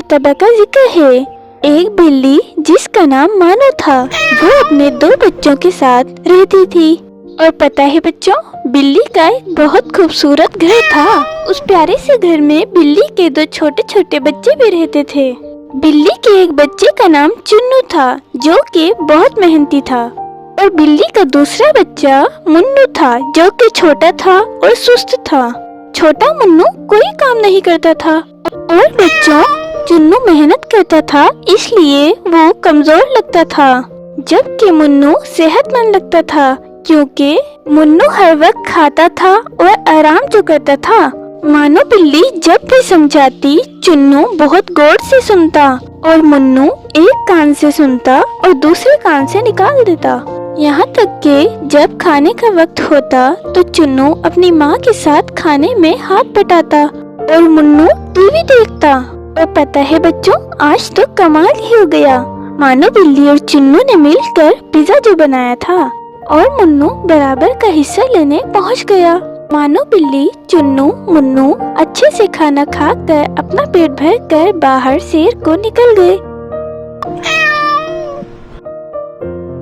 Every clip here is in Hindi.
मर्तबा का जिक्र है। एक बिल्ली जिसका नाम मानो था, वो अपने 2 बच्चों के साथ रहती थी। और पता है बच्चों, बिल्ली का एक बहुत खूबसूरत घर था। उस प्यारे से घर में बिल्ली के 2 छोटे छोटे बच्चे भी रहते थे। बिल्ली के एक बच्चे का नाम चुन्नू था, जो कि बहुत मेहनती था। और बिल्ली का दूसरा बच्चा मुन्नू था, जो कि छोटा था और सुस्त था। छोटा मुन्नू कोई काम नहीं करता था और बच्चों चुन्नू मेहनत करता था, इसलिए वो कमजोर लगता था, जबकि मुन्नू सेहतमंद लगता था, क्योंकि मुन्नू हर वक्त खाता था और आराम जो करता था। मानो बिल्ली जब भी समझाती, चुन्नू बहुत गौर से सुनता और मुन्नू एक कान से सुनता और दूसरे कान से निकाल देता। यहाँ तक कि जब खाने का वक्त होता तो चुन्नू अपनी माँ के साथ खाने में हाथ बटाता और मुन्नू टीवी देखता। और पता है बच्चों, आज तो कमाल ही हो गया। मानो बिल्ली और चुन्नू ने मिलकर पिज्जा जो बनाया था और मुन्नू बराबर का हिस्सा लेने पहुँच गया। मानो बिल्ली, चुन्नू, मुन्नू अच्छे से खाना खाकर अपना पेट भर कर बाहर सैर को निकल गए।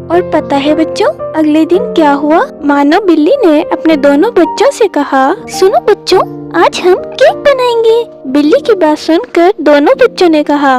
और पता है बच्चों, अगले दिन क्या हुआ? मानो बिल्ली ने अपने दोनों बच्चों से कहा, सुनो बच्चों, आज हम केक बनाएंगे। बिल्ली की बात सुनकर दोनों बच्चों ने कहा,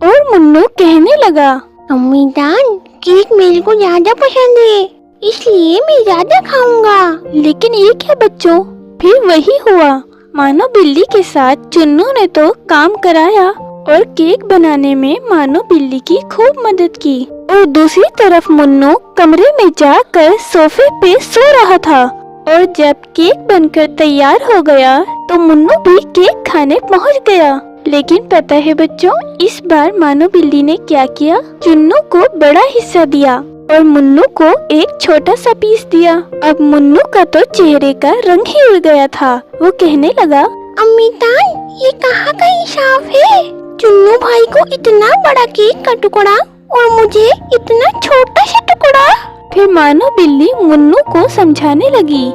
और मुन्नू कहने लगा, अम्मी जान, केक मेरे को ज्यादा पसंद है, इसलिए मैं ज्यादा खाऊंगा। लेकिन ये क्या बच्चों, फिर वही हुआ। मानो बिल्ली के साथ चुन्नू ने तो काम कराया और केक बनाने में मानो बिल्ली की खूब मदद की। और दूसरी तरफ मुन्नू कमरे में जाकर सोफे पे सो रहा था। और जब केक बनकर तैयार हो गया तो मुन्नू भी केक खाने पहुंच गया। लेकिन पता है बच्चों, इस बार मानो बिल्ली ने क्या किया? चुन्नू को बड़ा हिस्सा दिया और मुन्नू को एक छोटा सा पीस दिया। अब मुन्नू का तो चेहरे का रंग ही उड़ गया था। वो कहने लगा, अम्मी जान, ये कहाँ का इंसाफ है? चुन्नू भाई को इतना बड़ा केक का टुकड़ा और मुझे इतना छोटा सा टुकड़ा। फिर मानो बिल्ली मुन्नू को समझाने लगी,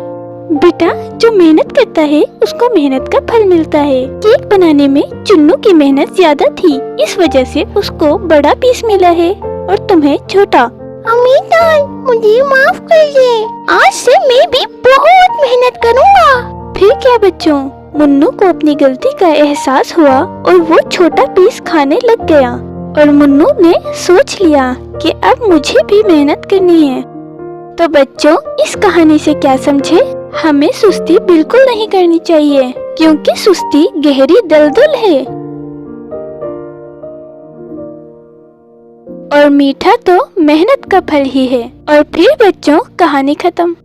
बेटा, जो मेहनत करता है उसको मेहनत का फल मिलता है। केक बनाने में चुन्नू की मेहनत ज्यादा थी, इस वजह से उसको बड़ा पीस मिला है और तुम्हें छोटा। अम्मी जान, मुझे माफ कर दे, आज से मैं भी बहुत मेहनत करूँगा। फिर क्या बच्चों, मुन्नू को अपनी गलती का एहसास हुआ और वो छोटा पीस खाने लग गया। और मुन्नू ने सोच लिया कि अब मुझे भी मेहनत करनी है। तो बच्चों, इस कहानी से क्या समझे? हमें सुस्ती बिल्कुल नहीं करनी चाहिए, क्योंकि सुस्ती गहरी दलदल है और मीठा तो मेहनत का फल ही है। और फिर बच्चों, कहानी खत्म।